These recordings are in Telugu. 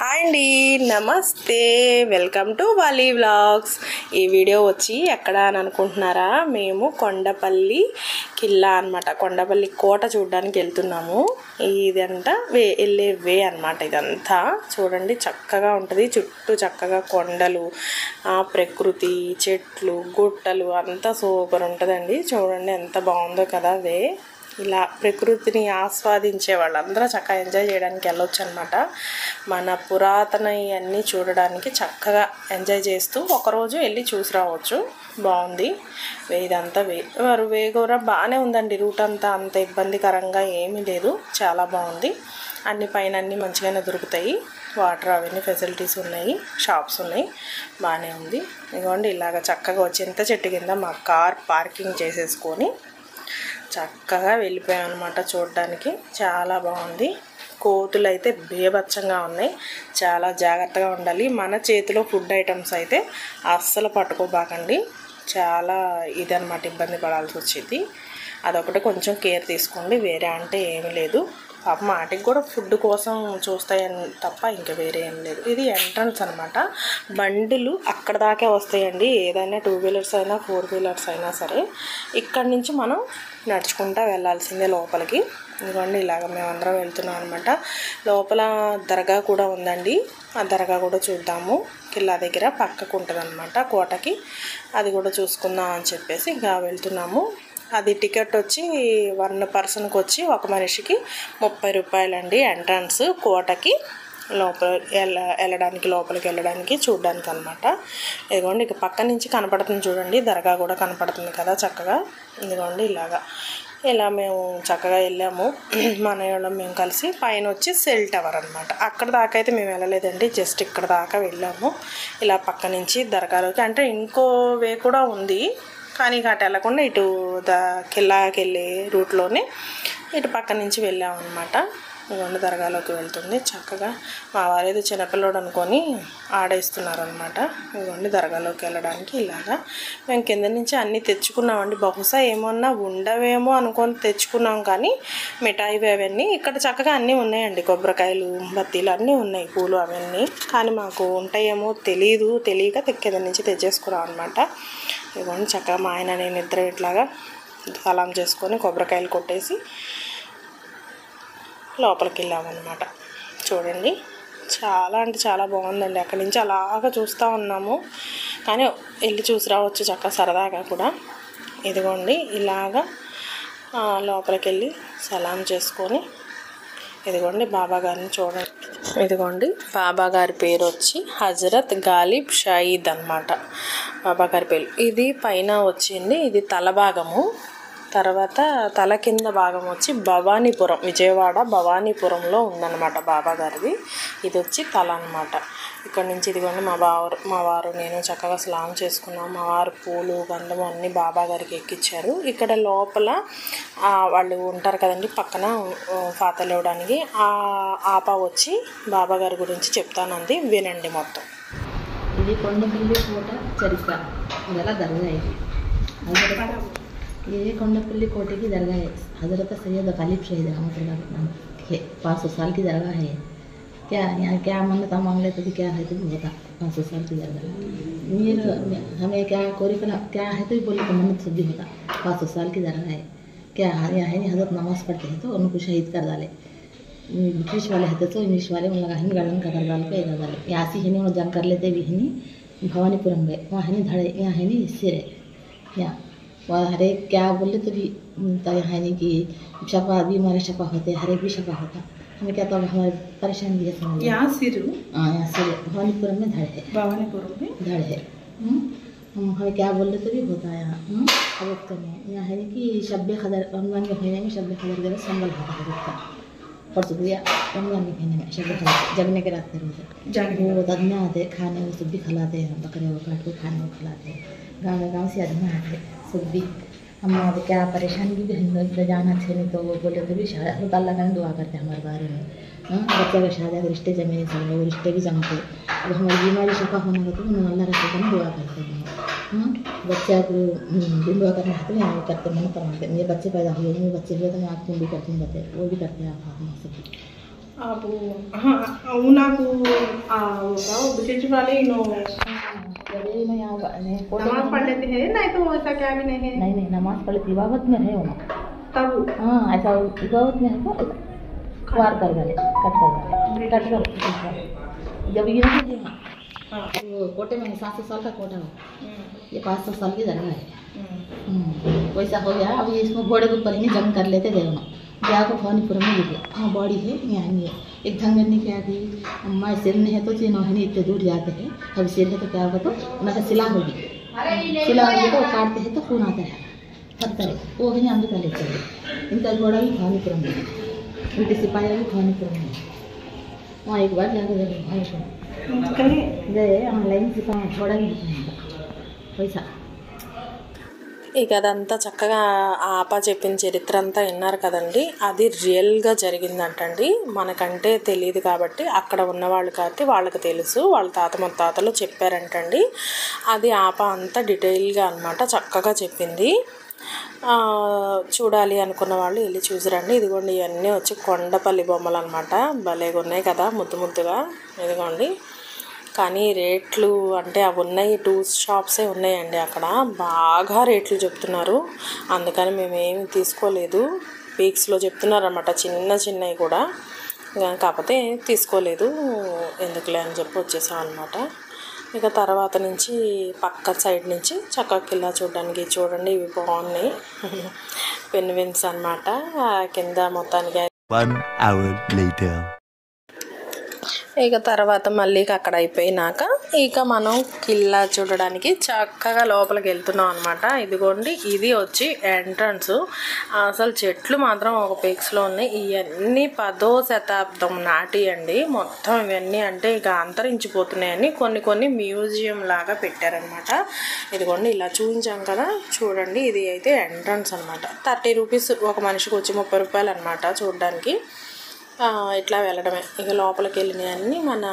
హాయ్ అండి, నమస్తే, వెల్కమ్ టు వాలీ వ్లాగ్స్. ఈ వీడియో వచ్చి ఎక్కడ అని అనుకుంటున్నారా? మేము కొండపల్లి కిల్లా అనమాట, కొండపల్లి కోట చూడడానికి వెళ్తున్నాము. ఇదంతా వెళ్ళే వే అనమాట. ఇదంతా చూడండి, చక్కగా ఉంటుంది. చుట్టూ చక్కగా కొండలు, ప్రకృతి, చెట్లు, గుట్టలు అంతా సూపర్ ఉంటుందండి. చూడండి ఎంత బాగుందో కదా వే. ఇలా ప్రకృతిని ఆస్వాదించే వాళ్ళందరూ చక్కగా ఎంజాయ్ చేయడానికి వెళ్ళొచ్చు అనమాట. మన పురాతన ఇవన్నీ చూడడానికి చక్కగా ఎంజాయ్ చేస్తూ ఒకరోజు వెళ్ళి చూసి రావచ్చు. బాగుంది ఇదంతా వే కూడా బాగానే ఉందండి. రూట్ అంతా అంత ఇబ్బందికరంగా ఏమీ లేదు, చాలా బాగుంది. అన్ని పైన అన్నీ మంచిగానే దొరుకుతాయి. వాటర్ అవన్నీ ఫెసిలిటీస్ ఉన్నాయి, షాప్స్ ఉన్నాయి, బాగానే ఉంది. ఇదిగోండి ఇలాగ చక్కగా వచ్చి ఎంత చెట్టు కింద మా కార్ పార్కింగ్ చేసేసుకొని చక్కగా వెళ్ళిపోయాం అనమాట. చూడడానికి చాలా బాగుంది. కోతులు అయితే బేభత్సంగా ఉన్నాయి, చాలా జాగ్రత్తగా ఉండాలి. మన చేతిలో ఫుడ్ ఐటమ్స్ అయితే అస్సలు పట్టుకోబాకండి, చాలా ఇదనమాట, ఇబ్బంది పడాల్సి వచ్చింది. అదొకటి కొంచెం కేర్ తీసుకోండి, వేరే అంటే ఏమీ లేదు. పాప మాటికి కూడా ఫుడ్ కోసం చూస్తాయని తప్ప ఇంకా వేరే ఏం లేదు. ఇది ఎంట్రన్స్ అనమాట. బండులు అక్కడ దాకే వస్తాయండి, ఏదైనా 2 వీలర్స్ అయినా 4 వీలర్స్ అయినా సరే. ఇక్కడి నుంచి మనం నడుచుకుంటూ వెళ్ళాల్సిందే లోపలికి. ఇదిగోండి ఇలాగ మేమందరం వెళ్తున్నాం అనమాట. లోపల దర్గా కూడా ఉందండి, ఆ దర్గా కూడా చూద్దాము. కిల్లా దగ్గర పక్కకు ఉంటుంది అనమాట కోటకి, అది కూడా చూసుకుందాం అని చెప్పేసి ఇంకా వెళ్తున్నాము. అది టికెట్ వచ్చి 1 పర్సన్కి వచ్చి ఒక మనిషికి 30 రూపాయలండి ఎంట్రన్స్ కోటకి. లోపలికి వెళ్ళడానికి చూడడానికి అనమాట. ఇదిగోండి ఇక పక్క నుంచి కనపడుతుంది చూడండి, దర్గా కూడా కనపడుతుంది కదా చక్కగా. ఇదిగోండి ఇలా మేము చక్కగా వెళ్ళాము. మన వాళ్ళం మేము కలిసి. పైన వచ్చి సెల్ టవర్ అనమాట. అక్కడ దాకా అయితే మేము వెళ్ళలేదండి, జస్ట్ ఇక్కడ దాకా వెళ్ళాము. ఇలా పక్క నుంచి దర్గాలోకి, అంటే ఇంకో వే కూడా ఉంది కానీ అటు వెళ్ళకుండా ఇటు కిల్లాకి వెళ్ళే రూట్లోనే ఇటు పక్క నుంచి వెళ్ళామన్నమాట. ఇదిగోండి దర్గాలోకి వెళ్తుంది చక్కగా. మా వారేదో చిన్నపిల్లడు అనుకొని ఆడేస్తున్నారనమాట. ఇదిగోండి దర్గాలోకి వెళ్ళడానికి ఇలాగా మేము కింద నుంచి అన్నీ తెచ్చుకున్నామండి. బహుశా ఏమన్నా ఉండవేమో అనుకొని తెచ్చుకున్నాం, కానీ మిఠాయి అవన్నీ ఇక్కడ చక్కగా అన్నీ ఉన్నాయండి. కొబ్బరికాయలు, బత్తీలు అన్నీ ఉన్నాయి, పూలు అవన్నీ. కానీ మాకు ఉంటాయేమో తెలియక కింద నుంచి తెచ్చేసుకున్నాం అనమాట. ఇదిగోండి చక్కగా మా ఆయన నేను ఇద్దరు ఇట్లాగా సలాం చేసుకొని కొబ్బరికాయలు కొట్టేసి లోపలికి వెళ్ళామన్నమాట. చూడండి చాలా అంటే చాలా బాగుందండి. అక్కడి నుంచి అలాగా చూస్తూ ఉన్నాము, కానీ వెళ్ళి చూసి రావచ్చు చక్కగా సరదాగా కూడా. ఇదిగోండి ఇలాగా లోపలికి వెళ్ళి సలాం చేసుకొని, ఇదిగోండి బాబా గారిని చూడండి. ఇదిగోండి బాబా గారి పేరు వచ్చి హజరత్ గాలిబ్ షాయిద్ అనమాట బాబా గారి పేరు. ఇది పైన వచ్చింది, ఇది తల భాగము. తర్వాత తల కింద భాగం వచ్చి భవానీపురం, విజయవాడ భవానీపురంలో ఉందన్నమాట బాబా గారిది. ఇది వచ్చి తల అనమాట. ఇక్కడ నుంచి ఇదిగోండి మా వారు నేను చక్కగా స్నానం చేసుకున్నాం. మా వారు పూలు, గంధము అన్నీ బాబా గారికి ఎక్కించారు. ఇక్కడ లోపల వాళ్ళు ఉంటారు కదండి పక్కన ఫాతలు ఇవ్వడానికి, ఆపా వచ్చి బాబా గారి గురించి చెప్తానంది, వినండి మొత్తం. ఇది కొండపల్లి కోట చరిత్ర. ఇలా దర్గా ఇది. ये కొండపల్లి कोटे की दरगाह है। हज़रत सैयद गालिब शहीद रहमतुल्लाह के 500 साल की दरगाह है। क्या यहाँ क्या मन्नत मांग लेते थे, क्या है तो बता। 500 साल की दरगाह हमें क्या कोरी क्या है तो बोले तो मन्नत सब भी होता। 500 साल की दरगाह है। क्या यहाँ है नहीं, हज़रत नमाज़ पढ़ते हैं तो उनको शहीद कर डाले। ब्रिटिश वाले हैं तो इंग्लिश वाले लगा हिंद गार्डन का कर डाल के डाले। यहाँ से है नहीं जंग कर लेते भी है नहीं, भवानीपुरम गए वहाँ है नहीं धड़े, यहाँ है नहीं सिर है यहाँ हरे क्या बोले तो भी यहाँ नहीं कि शफा भी हमारे शफा होते, हर एक भी शफा होता। हमें क्या तो हमारे परेशान भी है समझ। यहाँ सिर, हाँ यहाँ सिर भवानीपुरम में धड़ है, भवानीपुरम में धड़ है। हमें क्या बोल रहे तो भी होता है यहाँ। अब वक्त में यहाँ है कि शब्बे खदर रमजान के महीने में शब्बे खदर जरा संभल होता है वक्त परसों भैया रमजान के महीने में शब्बे खदर जगने के रात रोजे वो आदमी आते खाने वो सब भी खिलाते हैं, बकरे वो काट को खाने को खिलाते हैं। गाँव से आदमी आते सब भी। हम अब क्या परेशानी भी है जाना अच्छे नहीं तो वो बोले तो भी अल्लाह का दुआ करते हैं हमारे बारे में। बच्चे का शादी रिश्ते जमे नहीं सब, वो रिश्ते भी जमते। अब हमारी बीमारी शफा होना होता है अल्लाह रसूल का दुआ करते हैं। बच्चे को दुआ करना है तो यहाँ करते मन करवाते। मेरे बच्चे पैदा हुए, मेरे बच्चे हुए तो मैं आपको भी करती हूँ, बच्चे वो भी करते हैं आप सब। आप నాకు विशेष वाले नमाज पढ़ लेते हैं नहीं तो ऐसा क्या भी नहीं है नहीं नमाज पढ़ लेते इबादत में है वहाँ तब हाँ ऐसा इबादत में है तो वार कर डाले कट कर जब ये नहीं हाँ वो कोटे में 700 साल का कोटा हो ये 500 साल की जगह है वैसा हो गया। अब ये इसमें घोड़े के ऊपर ही जंग कर लेते थे वहाँ ब्याह को भवानीपुरम में गिरे हाँ बॉडी है यहाँ नहीं है एक धंगनी क्या थी अम्मा सिर नहीं है तो चिन्होनी इतने दूर जाते हैं अब सिर है तो क्या होगा तो उनका सिला होगी तो काटते हैं तो खून आता है पत्थर वो भी अमृता ले चले इनका घोड़ा भी भवानीपुरम में उनके सिपाही भी भवानीपुरम में वहाँ एक बार जाकर गए ऑनलाइन सिपाही घोड़ा भी पैसा ఇక అదంతా చక్కగా ఆపా చెప్పిన చరిత్ర అంతా విన్నారు కదండి. అది రియల్గా జరిగిందంటండి. మనకంటే తెలియదు కాబట్టి అక్కడ ఉన్నవాళ్ళు కాబట్టి వాళ్ళకి తెలుసు, వాళ్ళ తాత ముత్తాతలు చెప్పారంటండి. అది ఆపా అంతా డీటెయిల్గా అనమాట చక్కగా చెప్పింది. చూడాలి అనుకున్న వాళ్ళు వెళ్ళి చూసిరండి. ఇదిగోండి ఇవన్నీ వచ్చి కొండపల్లి బొమ్మలు అనమాట. భలేగా ఉన్నాయి కదా ముద్దు ముద్దుగా. ఇదిగోండి కానీ రేట్లు అంటే అవి ఉన్నాయి 2 షాప్సే ఉన్నాయండి అక్కడ. బాగా రేట్లు చెప్తున్నారు, అందుకని మేమేమి తీసుకోలేదు. పీక్స్లో చెప్తున్నారు అన్నమాట, చిన్న చిన్నవి కూడా. కాకపోతే తీసుకోలేదు, ఎందుకులే అని చెప్పి వచ్చేసాం అనమాట. ఇక తర్వాత నుంచి పక్క సైడ్ నుంచి చక్కగా కిల్లా చూడడానికి చూడండి, ఇవి బాగున్నాయి పెన్విన్స్ అనమాట. కింద మొత్తానికి 1 hour later. ఇక తర్వాత మళ్ళీ అక్కడ అయిపోయినాక ఇక మనం కిల్లా చూడడానికి చక్కగా లోపలికి వెళ్తున్నాం అనమాట. ఇదిగోండి ఇది వచ్చి ఎంట్రన్స్. అసలు చెట్లు మాత్రం ఒక పిక్స్లో ఉన్నాయి. ఇవన్నీ 10వ శతాబ్దం నాటి అండి మొత్తం. ఇవన్నీ అంటే ఇక అంతరించిపోతున్నాయని కొన్ని మ్యూజియం లాగా పెట్టారనమాట. ఇదిగోండి ఇలా చూపించాం కదా, చూడండి ఇది అయితే ఎంట్రన్స్ అనమాట. 30 రూపీస్ ఒక మనిషికి వచ్చి 30 రూపాయలు అనమాట చూడడానికి. ఇట్లా వెళ్ళడమే. ఇక లోపలికి వెళ్ళినవన్నీ మన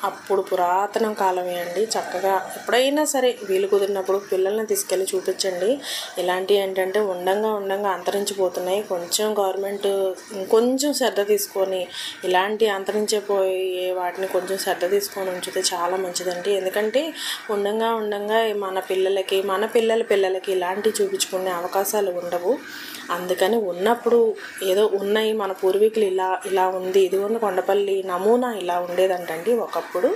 అప్పుడు పురాతన కాలమే అండి. చక్కగా ఎప్పుడైనా సరే వీలు కుదిరినప్పుడు పిల్లల్ని తీసుకెళ్ళి చూపించండి. ఇలాంటివి ఏంటంటే ఉండంగా అంతరించిపోతున్నాయి. కొంచెం గవర్నమెంట్ ఇంకొంచెం శ్రద్ధ తీసుకొని ఇలాంటి అంతరించిపోయే వాటిని కొంచెం శ్రద్ధ తీసుకొని ఉంచితే చాలా మంచిదండి. ఎందుకంటే ఉండంగా మన పిల్లలకి ఇలాంటివి చూపించుకునే అవకాశాలు ఉండవు. అందుకని ఉన్నప్పుడు ఏదో ఉన్నాయి, మన పూర్వీకులు ఇలా ఉంది, ఇదిగోండి కొండపల్లి నమూనా ఇలా ఉండేదంటండి ఒకప్పుడు.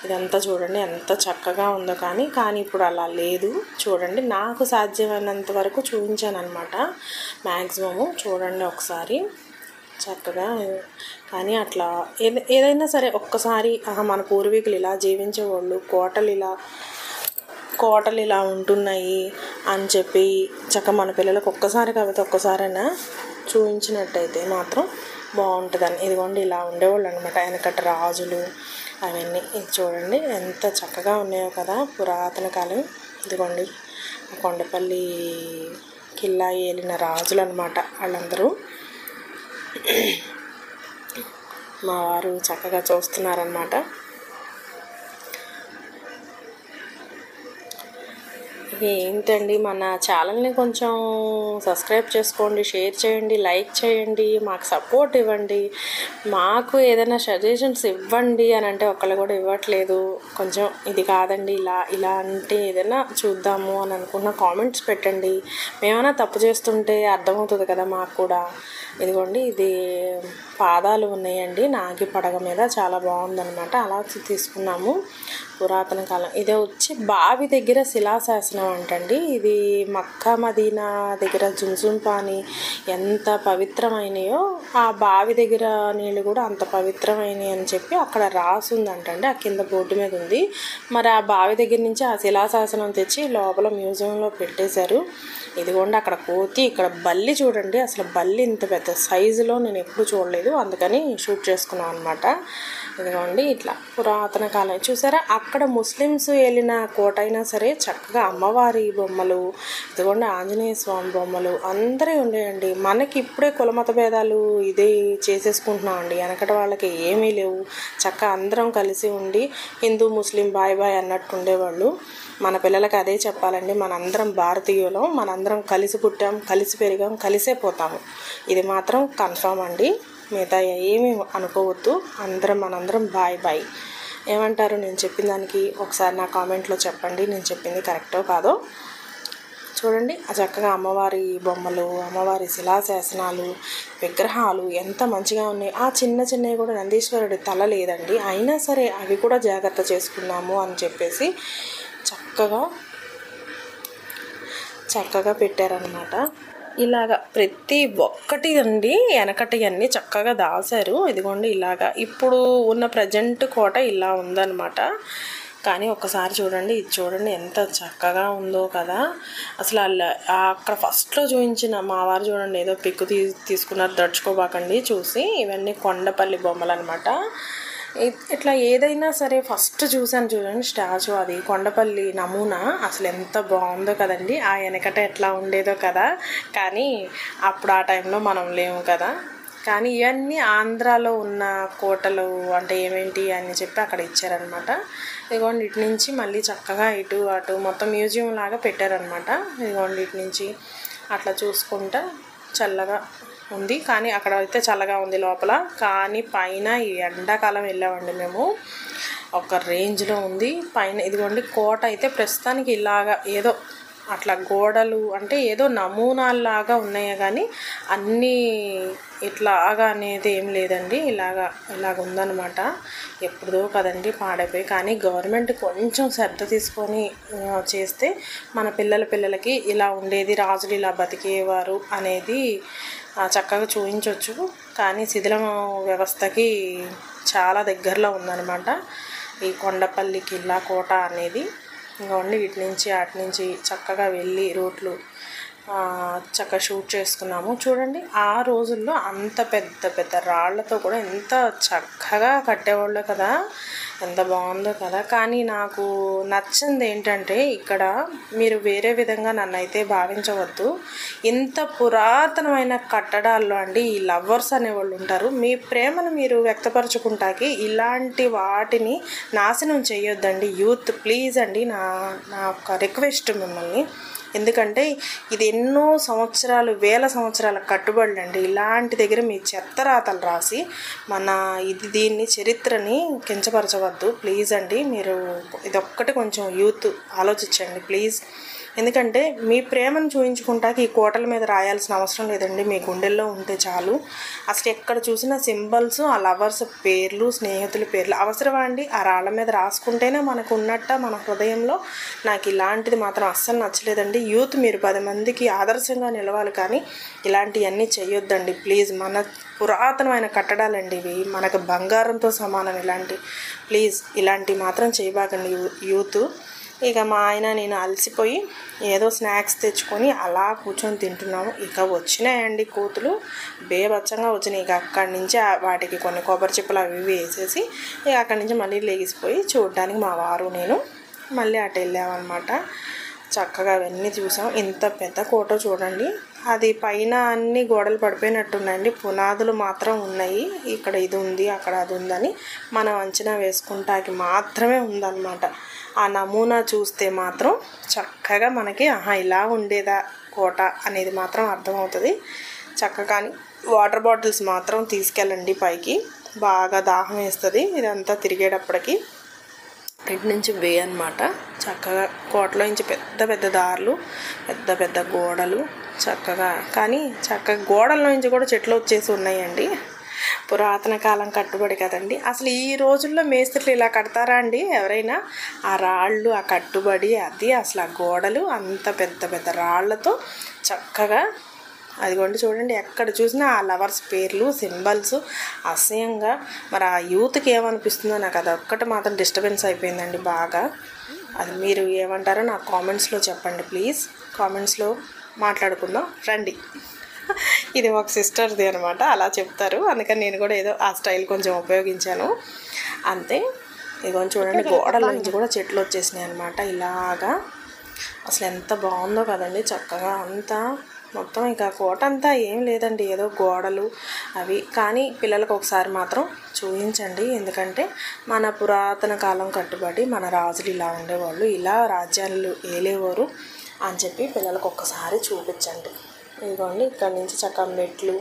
ఇదంతా చూడండి ఎంత చక్కగా ఉందో. కానీ ఇప్పుడు అలా లేదు. చూడండి నాకు సాధ్యమైనంత వరకు చూపించాను అనమాట మ్యాక్సిమము. చూడండి ఒకసారి చక్కగా. కానీ అట్లా ఏదైనా సరే ఒక్కసారి మన పూర్వీకులు ఇలా జీవించేవాళ్ళు, కోటలు ఇలా ఉంటున్నాయి అని చెప్పి మన పిల్లలకు ఒక్కసారైనా చూపించినట్టయితే మాత్రం బాగుంటుందని. ఇదిగోండి ఇలా ఉండేవాళ్ళు అనమాట వెనకటి రాజులు అవన్నీ. ఇది చూడండి ఎంత చక్కగా ఉన్నాయో కదా, పురాతన కాలం. ఇదిగోండి కొండపల్లి కిల్లా ఏలిన రాజులు అనమాట వాళ్ళందరూ. మా వారు చక్కగా చూస్తున్నారనమాట. ఏంటండి మన ఛానల్ని కొంచెం సబ్స్క్రైబ్ చేసుకోండి, షేర్ చేయండి, లైక్ చేయండి, మాకు సపోర్ట్ ఇవ్వండి. మాకు ఏదైనా సజెషన్స్ ఇవ్వండి అని అంటే ఒకళ్ళు కూడా ఇవ్వట్లేదు. కొంచెం ఇది కాదండి ఇలా అంటే ఏదైనా చూద్దాము అని అనుకున్న కామెంట్స్ పెట్టండి. మేమైనా తప్పు చేస్తుంటే అర్థమవుతుంది కదా మాకు కూడా. ఇదిగోండి ఇది పాదాలు ఉన్నాయండి నాగి పడగ మీద, చాలా బాగుందనమాట. అలా తీసుకున్నాము. పురాతన కాలం. ఇది వచ్చి బావి దగ్గర శిలాశాసనం అంటండి. ఇది మక్కా మదీనా దగ్గర జుంజుం పాని ఎంత పవిత్రమైనయో ఆ బావి దగ్గర నీళ్ళు కూడా అంత పవిత్రమైనవి అని చెప్పి అక్కడ రాసుందంటండి. ఆ కింద బోర్డు మీద ఉంది. మరి ఆ బావి దగ్గర నుంచి ఆ శిలాశాసనం తెచ్చి లోపల మ్యూజియంలో పెట్టేశారు. ఇదిగోండి అక్కడ కోతి, ఇక్కడ బల్లి చూడండి. అసలు బల్లి ఇంత పెద్ద సైజులో నేను ఎప్పుడు చూడలేదు, అందుకని షూట్ చేసుకున్నాను అనమాట. ఇదిగోండి ఇట్లా పురాతన కాలం చూసారా. అక్కడ ముస్లిమ్స్ వెళ్ళిన కోట అయినా సరే చక్కగా అమ్మవారి బొమ్మలు, ఇదిగోండి ఆంజనేయ స్వామి బొమ్మలు అందరూ ఉండేయండి. మనకి ఇప్పుడే కులమత భేదాలు ఇదే చేసేసుకుంటున్నామండి. వెనకటి వాళ్ళకి ఏమీ లేవు. చక్కగా అందరం కలిసి ఉండి హిందూ ముస్లిం బాయ్ అన్నట్టు ఉండేవాళ్ళు. మన పిల్లలకి అదే చెప్పాలండి. మనందరం భారతీయులం, మనందరం కలిసి పుట్టాం, కలిసి పెరిగాం, కలిసే పోతాము. ఇది మాత్రం కన్ఫామ్ అండి. మిగతా ఏమీ అనుకోవద్దు. మనందరం బాయ్ బాయ్. ఏమంటారు నేను చెప్పిన దానికి? ఒకసారి నా కామెంట్లో చెప్పండి నేను చెప్పింది కరెక్టో కాదో. చూడండి ఆ చక్కగా అమ్మవారి బొమ్మలు, అమ్మవారి శిలాశాసనాలు, విగ్రహాలు ఎంత మంచిగా ఉన్నాయి. ఆ చిన్నవి కూడా నందీశ్వరుడి తల లేదండి, అయినా సరే అవి కూడా జాగ్రత్త చేసుకున్నాము అని చెప్పేసి చక్కగా పెట్టారనమాట. ఇలాగా ప్రతి ఒక్కటి అండి వెనకటి అన్నీ చక్కగా దాశారు. ఇదిగోండి ఇలాగా ఇప్పుడు ఉన్న ప్రజెంట్ కోట ఇలా ఉందన్నమాట. కానీ ఒక్కసారి చూడండి, ఇది చూడండి ఎంత చక్కగా ఉందో కదా. అసలు అక్కడ ఫస్ట్లో చూపించిన మా వారు చూడండి ఏదో పిక్కు తీసుకున్నారు, దడుచుకోబాకండి చూసి. ఇవన్నీ కొండపల్లి బొమ్మలు అనమాట. ఇట్లా ఏదైనా సరే ఫస్ట్ చూసాను చూడండి స్టాచ్యూ, అది కొండపల్లి నమూనా. అసలు ఎంత బాగుందో కదండి. ఆ వెనకట ఎట్లా ఉండేదో కదా. కానీ అప్పుడు ఆ టైంలో మనం లేము కదా. కానీ ఇవన్నీ ఆంధ్రాలో ఉన్న కోటలు అంటే ఏమేంటి అని చెప్పి అక్కడ ఇచ్చారనమాట. ఇదిగోండి ఇటు నుంచి మళ్ళీ చక్కగా ఇటు అటు మొత్తం మ్యూజియం లాగా పెట్టారనమాట. ఇదిగోండి ఇటు నుంచి అట్లా చూసుకుంటా చల్లగా ఉంది. కానీ అక్కడ అయితే చల్లగా ఉంది లోపల. కానీ పైన ఈ ఎండాకాలం వెళ్ళామండి మేము, ఒక రేంజ్లో ఉంది పైన. ఇదిగోండి కోట అయితే ప్రస్తుతానికి ఇలాగా ఏదో అట్లా గోడలు అంటే ఏదో నమూనాల్లాగా ఉన్నాయి కానీ అన్నీ ఇట్లాగా అనేది ఏం లేదండి. ఇలాగ ఉందన్నమాట. ఎప్పుడుదో కదండి పాడైపోయి. కానీ గవర్నమెంట్ కొంచెం శ్రద్ధ తీసుకొని చేస్తే మన పిల్లలకి ఇలా ఉండేది, రాజులు ఇలా బతికేవారు అనేది చక్కగా చూపించవచ్చు. కానీ శిథిల వ్యవస్థకి చాలా దగ్గరలో ఉందన్నమాట ఈ కొండపల్లి కిల్లా కోట అనేది. ఇంకోండి వీటి నుంచి అటు నుంచి చక్కగా వెళ్ళి రూట్లు చక్కగా షూట్ చేసుకున్నాము. చూడండి ఆ రోజుల్లో అంత పెద్ద రాళ్లతో కూడా ఎంత చక్కగా కట్టేవాళ్ళు కదా, ఎంత బాగుందో కదా. కానీ నాకు నచ్చింది ఏంటంటే ఇక్కడ మీరు వేరే విధంగా నన్ను అయితే భావించవద్దు. ఇంత పురాతనమైన కట్టడాల్లో అండి ఈ లవర్స్ అనేవాళ్ళు ఉంటారు. మీ ప్రేమను మీరు వ్యక్తపరచుకుంటాకి ఇలాంటి వాటిని నాశనం చేయొద్దండి యూత్, ప్లీజ్ అండి. నా ఒక రిక్వెస్ట్ మిమ్మల్ని. ఎందుకంటే ఇది ఎన్నో సంవత్సరాలు, వేల సంవత్సరాల కట్టుబడులు అండి. ఇలాంటి దగ్గర మీ చెత్తరాతలు రాసి దీన్ని చరిత్రని కించపరచవద్దు ప్లీజ్ అండి. మీరు ఇదొక్కటి కొంచెం యూత్ ఆలోచించండి ప్లీజ్. ఎందుకంటే మీ ప్రేమను చూపించుకుంటాకి ఈ కోటల మీద రాయాల్సిన అవసరం లేదండి, మీ గుండెల్లో ఉంటే చాలు. అసలు ఎక్కడ చూసినా సింబల్స్, ఆ లవర్స్ పేర్లు, స్నేహితుల పేర్లు అవసరమా అండి? ఆ రాళ్ళ మీద రాసుకుంటేనే మనకు ఉన్నట్ట మన హృదయంలో. నాకు ఇలాంటిది మాత్రం అస్సలు నచ్చలేదండి. యూత్ మీరు 10 మందికి ఆదర్శంగా నిలవాలి, కానీ ఇలాంటివన్నీ చేయొద్దండి ప్లీజ్. మన పురాతనమైన కట్టడాలండి ఇవి, మనకు బంగారంతో సమానం. ప్లీజ్ ఇలాంటివి మాత్రం చేయబాకండి యూత్. ఇక మా ఆయన నేను అలసిపోయి ఏదో స్నాక్స్ తెచ్చుకొని అలా కూర్చొని తింటున్నాము. ఇక వచ్చినాయండి కోతులు, బేబచ్చంగా వచ్చినాయి. ఇక అక్కడి నుంచి వాటికి కొన్ని కొబ్బరి చిప్పలు అవి వేసేసి ఇక అక్కడి నుంచి మళ్ళీ లేగిసిపోయి చూడడానికి మా వారు నేను మళ్ళీ అటు వెళ్ళామన్నమాట. చక్కగా అవన్నీ చూసాం. ఇంత పెద్ద కోట చూడండి. అది పైన అన్ని గోడలు పడిపోయినట్టున్నాయండి, పునాదులు మాత్రం ఉన్నాయి. ఇక్కడ ఇది ఉంది, అక్కడ అది ఉందని మనం అంచనా వేసుకుంటాకి మాత్రమే ఉందన్నమాట. ఆ నమూనా చూస్తే మాత్రం చక్కగా మనకి ఇలా ఉండేదా కోట అనేది మాత్రం అర్థమవుతుంది చక్కగా. వాటర్ బాటిల్స్ మాత్రం తీసుకెళ్ళండి పైకి, బాగా దాహం వేస్తుంది ఇదంతా తిరిగేటప్పటికి. ఇటు నుంచి వే అనమాట. చక్కగా కోటలో నుంచి పెద్ద దారులు, పెద్ద గోడలు చక్కగా. కానీ చక్కగా గోడల నుంచి కూడా చెట్లు వచ్చేసి ఉన్నాయండి. పురాతన కాలం కట్టుబడి కదండి. అసలు ఈ రోజుల్లో మేస్త్రులు ఇలా కడతారా అండి ఎవరైనా? ఆ రాళ్ళు, ఆ కట్టుబడి, అది అసలు ఆ గోడలు అంత పెద్ద రాళ్లతో చక్కగా. అదిగోండి చూడండి ఎక్కడ చూసినా ఆ లవర్స్ పేర్లు, సింబల్స్ అసహ్యంగా. మరి ఆ యూత్కి ఏమనిపిస్తుందో నాకు అది ఒక్కటి మాత్రం డిస్టర్బెన్స్ అయిపోయిందండి బాగా. అది మీరు ఏమంటారో నాకు కామెంట్స్లో చెప్పండి ప్లీజ్. కామెంట్స్లో మాట్లాడుకుందాం రండి. ఇది ఒక సిస్టర్ది అనమాట, అలా చెప్తారు, అందుకని నేను కూడా ఏదో ఆ స్టైల్ కొంచెం ఉపయోగించాను అంతే. ఇదిగో చూడండి గోడల నుంచి కూడా చెట్లు వచ్చేసినాయి అనమాట ఇలాగా. అసలు ఎంత బాగుందో కదండి చక్కగా అంతా మొత్తం. ఇక కోట అంతా ఏం లేదండి, ఏదో గోడలు అవి. కానీ పిల్లలకు ఒకసారి మాత్రం చూపించండి, ఎందుకంటే మన పురాతన కాలం కట్టుబడి మన రాజులు ఇలా ఉండేవాళ్ళు, ఇలా రాజ్యాలు ఏలేవారు అని చెప్పి పిల్లలకు ఒక్కసారి చూపించండి. ఇదిగోండి ఇక్కడ నుంచి చక్కగా మెట్లు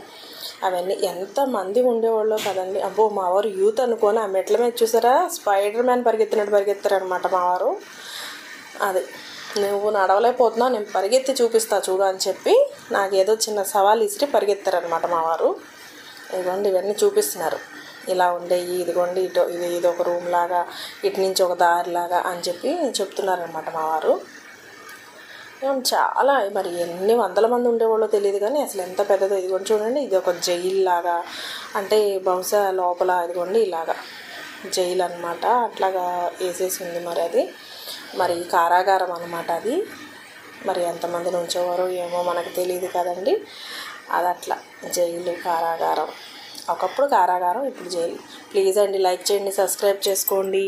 అవన్నీ ఎంతమంది ఉండేవాళ్ళో కదండి. అబ్బో మా వారు యూత్ అనుకోని ఆ మెట్ల మీద చూసారా స్పైడర్ మ్యాన్ పరిగెత్తినట్టు పరిగెత్తారనమాట మా వారు. అది నువ్వు నడవలేకపోతున్నావు, నేను పరిగెత్తి చూపిస్తా చూడు అని చెప్పి నాకేదో చిన్న సవాల్ ఇసిరి పరిగెత్తారనమాట మా వారు. ఇదిగోండి ఇవన్నీ చూపిస్తున్నారు, ఇలా ఉండేవి, ఇదిగోండి ఇది ఒక రూమ్ లాగా, ఇటు నుంచి ఒక దారిలాగా అని చెప్పి చెప్తున్నారనమాట మా వారు. చాలా మరి ఎన్ని వందల మంది ఉండేవాళ్ళో తెలియదు కానీ అసలు ఎంత పెద్దదో. ఇదిగోండి చూడండి, ఇది ఒక జైలు లాగా, అంటే బహుశా లోపల ఇదిగోండి ఇలాగా జైలు అనమాట, అట్లాగా వేసేసి ఉంది. మరి అది మరి కారాగారం అనమాట అది. మరి ఎంతమందిని ఉంచేవారో ఏమో మనకు తెలియదు కదండి. అది అట్లా జైలు కారాగారం, ఒకప్పుడు కారాగారం ఇప్పుడు జైలు. ప్లీజ్ అండి లైక్ చేయండి, సబ్స్క్రైబ్ చేసుకోండి.